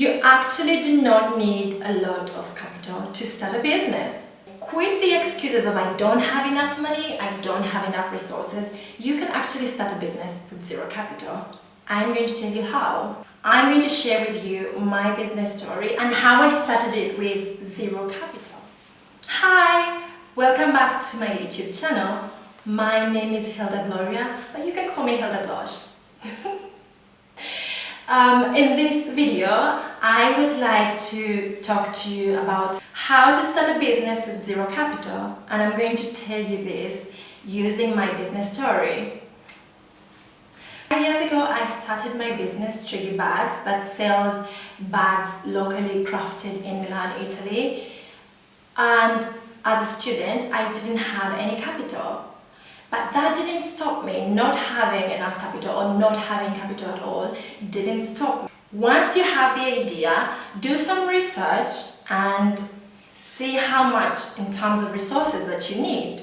You actually do not need a lot of capital to start a business. Quit the excuses of I don't have enough money, I don't have enough resources. You can actually start a business with zero capital. I'm going to tell you how. I'm going to share with you my business story and how I started it with zero capital. Hi, welcome back to my YouTube channel. My name is Hilda Gloria, but you can call me Hilda Blush. In this video, I would like to talk to you about how to start a business with zero capital, and I'm going to tell you this using my business story. 5 years ago, I started my business, Triggy Bags, that sells bags locally crafted in Milan, Italy. And as a student, I didn't have any capital. But that didn't stop me. Not having enough capital or not having capital at all didn't stop me. Once you have the idea, do some research and see how much in terms of resources that you need.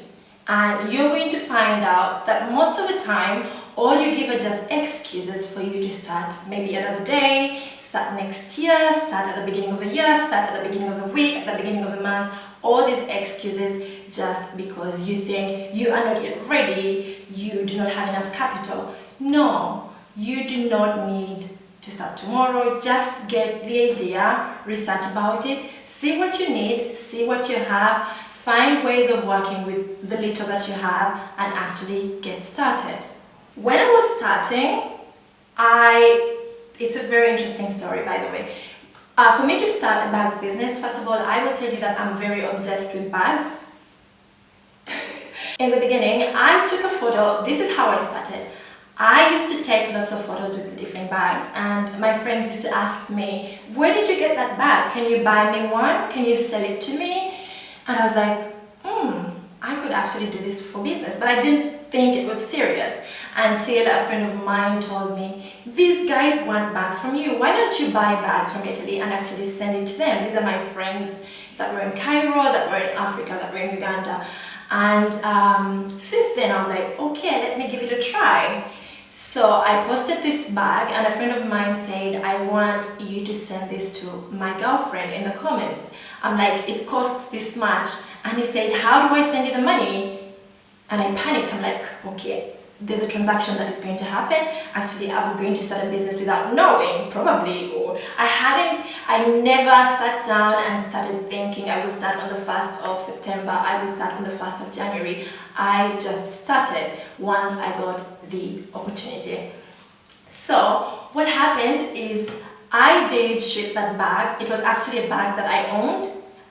And you're going to find out that most of the time, all you give are just excuses for you to start maybe another day, start next year, start at the beginning of the year, start at the beginning of the week, at the beginning of the month. All these excuses just because you think you are not yet ready, you do not have enough capital. No, you do not need to start tomorrow. Just get the idea, research about it, see what you need, see what you have, find ways of working with the little that you have and actually get started. When I was starting, it's a very interesting story, by the way. For me to start a bags business, first of all, I will tell you that I'm very obsessed with bags. In the beginning, I took a photo. This is how I started. I used to take lots of photos with different bags, and my friends used to ask me, where did you get that bag? Can you buy me one? Can you sell it to me? And I was like, I could actually do this for business, but I didn't think it was serious until a friend of mine told me, these guys want bags from you. Why don't you buy bags from Italy and actually send it to them? These are my friends that were in Cairo, that were in Africa, that were in Uganda. And since then I was like, okay, let me give it a try. So I posted this bag and a friend of mine said, I want you to send this to my girlfriend in the comments. I'm like, it costs this much. And he said, how do I send you the money? And I panicked. I'm like, okay, there's a transaction that is going to happen. Actually, I'm going to start a business without knowing, probably, or I never sat down and started thinking I will start on the 1st of September, I will start on the 1st of January. I just started once I got the opportunity. So what happened is I did ship that bag. It was actually a bag that I owned.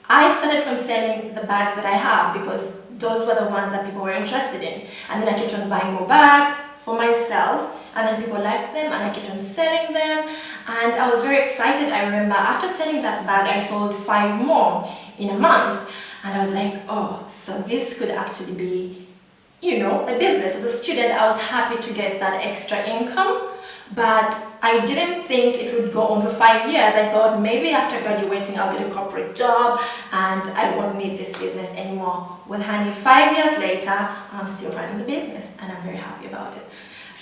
I started from selling the bags that I have because those were the ones that people were interested in. And then I kept on buying more bags for myself, and then people liked them and I kept on selling them. And I was very excited. I remember after selling that bag, I sold 5 more in a month. And I was like, oh, so this could actually be, a business. As a student, I was happy to get that extra income, but I didn't think it would go on for 5 years. I thought maybe after graduating I'll get a corporate job and I won't need this business anymore. Well, honey, 5 years later, I'm still running the business and I'm very happy about it.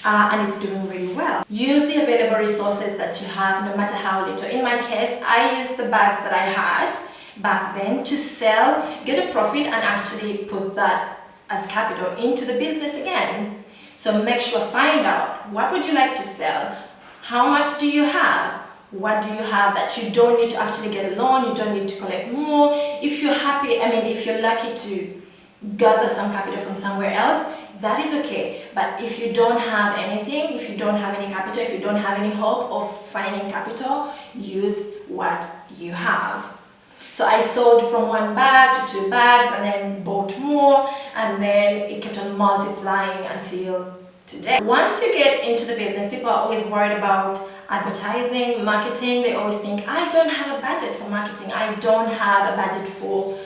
And it's doing really well. Use the available resources that you have, no matter how little. In my case, I used the bags that I had back then to sell, get a profit, and actually put that as capital into the business again. So make sure, find out, what would you like to sell? How much do you have? What do you have that you don't need to actually get a loan, you don't need to collect more? If you're happy, if you're lucky to gather some capital from somewhere else, that is okay. But if you don't have anything, if you don't have any capital, if you don't have any hope of finding capital, use what you have. So I sold from 1 bag to 2 bags and then bought more, and then it kept on multiplying until today. Once you get into the business, people are always worried about advertising, marketing. They always think, I don't have a budget for marketing. I don't have a budget for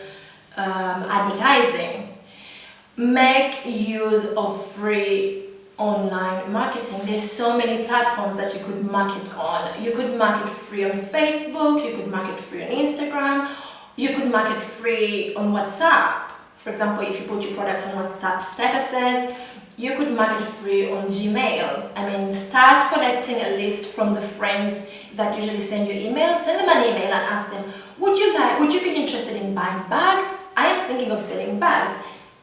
advertising. Make use of free online marketing. There's so many platforms that you could market on. You could market free on Facebook, you could market free on Instagram, you could market free on WhatsApp. For example, if you put your products on WhatsApp statuses, you could market free on Gmail. Start collecting a list from the friends that usually send you emails, send them an email and ask them, would you be interested in buying bags? I am thinking of selling bags.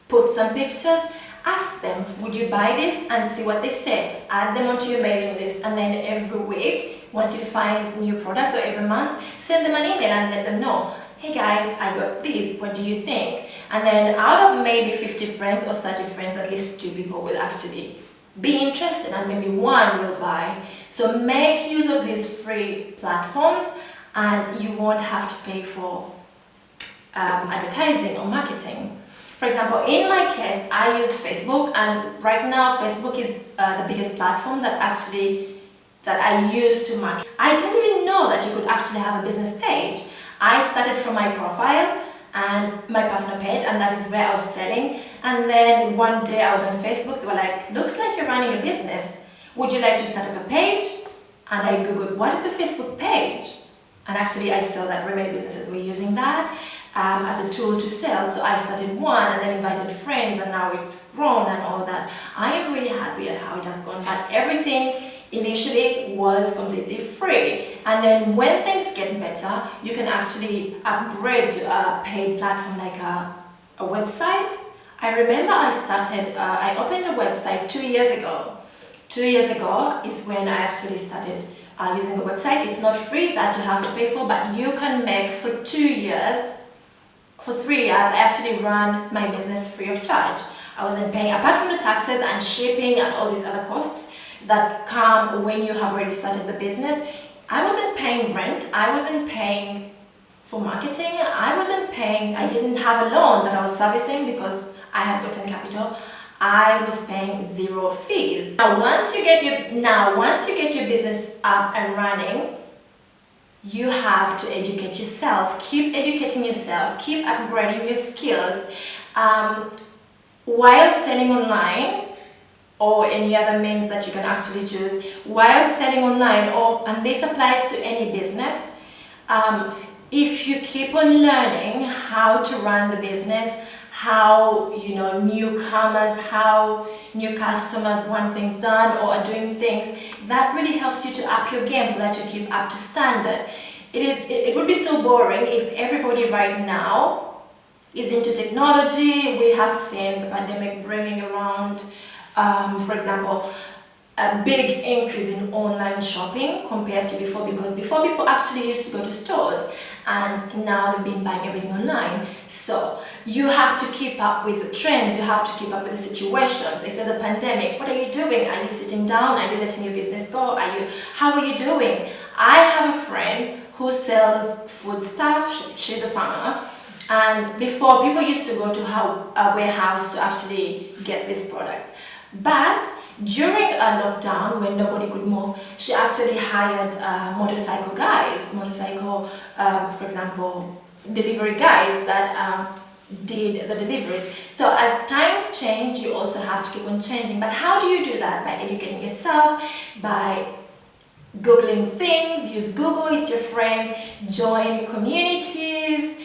Put some pictures, ask them, would you buy this, and see what they say. Add them onto your mailing list, and then every week, once you find new products, or every month, send them an email and let them know, hey guys, I got these, what do you think? And then out of maybe 50 friends or 30 friends, at least 2 people will actually be interested and maybe 1 will buy. So make use of these free platforms and you won't have to pay for advertising or marketing. For example, in my case, I used Facebook, and right now Facebook is the biggest platform that I use to market. I didn't even know that you could actually have a business page. I started from my profile and my personal page, and that is where I was selling. And then one day I was on Facebook, they were like, looks like you're running a business. Would you like to start up a page? And I googled, what is a Facebook page? And actually I saw that very many businesses were using that as a tool to sell. So I started one and then invited friends, and now it's grown and all that. I am really happy at how it has gone, but everything initially was completely free. And then when things get better, you can actually upgrade to a paid platform like a website. I remember I opened a website 2 years ago. 2 years ago is when I actually started using a website. It's not free, that you have to pay for, but you can make for 2 years. For 3 years, I actually ran my business free of charge. I wasn't paying, apart from the taxes and shipping and all these other costs that come when you have already started the business. I wasn't paying rent, I wasn't paying for marketing, I didn't have a loan that I was servicing because I had gotten capital. I was paying 0 fees. Now once you get your business up and running, you have to educate yourself. Keep educating yourself, keep upgrading your skills. While selling online, or any other means that you can actually choose, while selling online, and this applies to any business, if you keep on learning how to run the business, how newcomers, how new customers want things done or are doing things, that really helps you to up your game so that you keep up to standard. It would be so boring if everybody right now is into technology. We have seen the pandemic bringing around, for example, a big increase in online shopping compared to before, because before people actually used to go to stores and now they've been buying everything online. So you have to keep up with the trends, you have to keep up with the situations. If there's a pandemic, what are you doing? Are you sitting down? Are you letting your business go? How are you doing? I have a friend who sells food stuff. She's a farmer. And before, people used to go to a warehouse to actually get these products. But during a lockdown, when nobody could move, she actually hired motorcycle guys, for example, delivery guys that did the deliveries. So as times change, you also have to keep on changing. But how do you do that? By educating yourself, by Googling things. Use Google, it's your friend. Join communities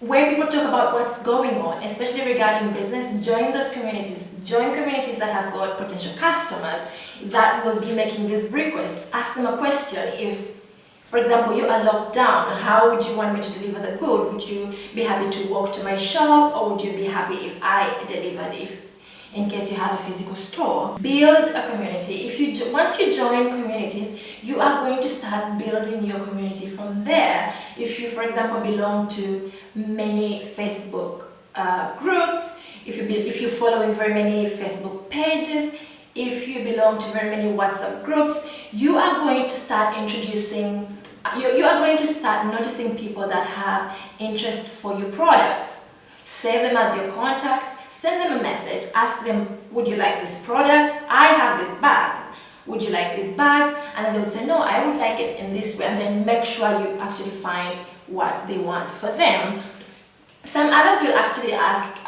where people talk about what's going on, especially regarding business. Join those communities. Join communities that have got potential customers that will be making these requests. Ask them a question. If, for example, you are locked down, how would you want me to deliver the good? Would you be happy to walk to my shop, or would you be happy if I delivered, in case you have a physical store? Build a community. Once you join communities, you are going to start building your community from there. If you, for example, belong to many Facebook groups, if you're following very many Facebook pages, if you belong to very many WhatsApp groups, you are going to start you are going to start noticing people that have interest for your products. Save them as your contacts. Send them a message, ask them, would you like this product? I have these bags. Would you like these bags? And then they would say, no, I would like it in this way. And then make sure you actually find what they want for them. Some others will actually ask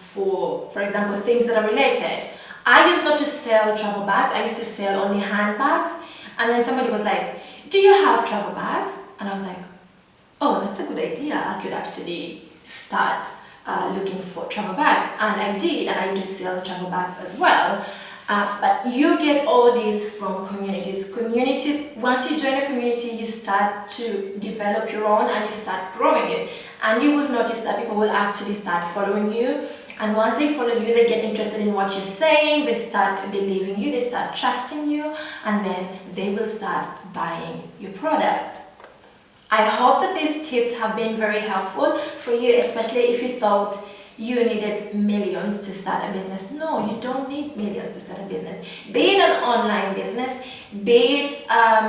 for example, things that are related. I used not to sell travel bags. I used to sell only handbags. And then somebody was like, do you have travel bags? And I was like, oh, that's a good idea. I could actually start looking for travel bags, and I did, and I do sell travel bags as well. But you get all this from communities. Once you join a community, you start to develop your own and you start growing it. And you will notice that people will actually start following you. And once they follow you, they get interested in what you're saying, they start believing you, they start trusting you, and then they will start buying your product. I hope that these tips have been very helpful for you, especially if you thought you needed millions to start a business. No, you don't need millions to start a business. Be it an online business, be it a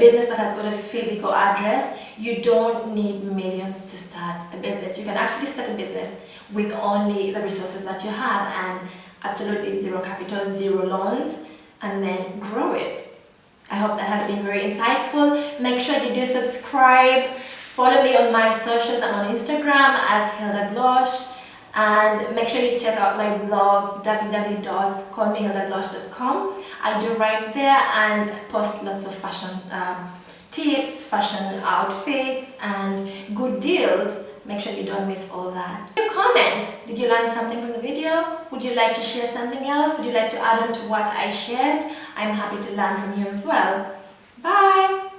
business that has got a physical address, you don't need millions to start a business. You can actually start a business with only the resources that you have and absolutely zero capital, zero loans, and then grow it. I hope that has been very insightful. Make sure you do subscribe. Follow me on my socials. I'm on Instagram as Hilda Blosch, and make sure you check out my blog www.callmehildablosch.com. I do write there and post lots of fashion tips, fashion outfits, and good deals. Make sure you don't miss all that. Comment. Did you learn something from the video? Would you like to share something else? Would you like to add on to what I shared? I'm happy to learn from you as well. Bye!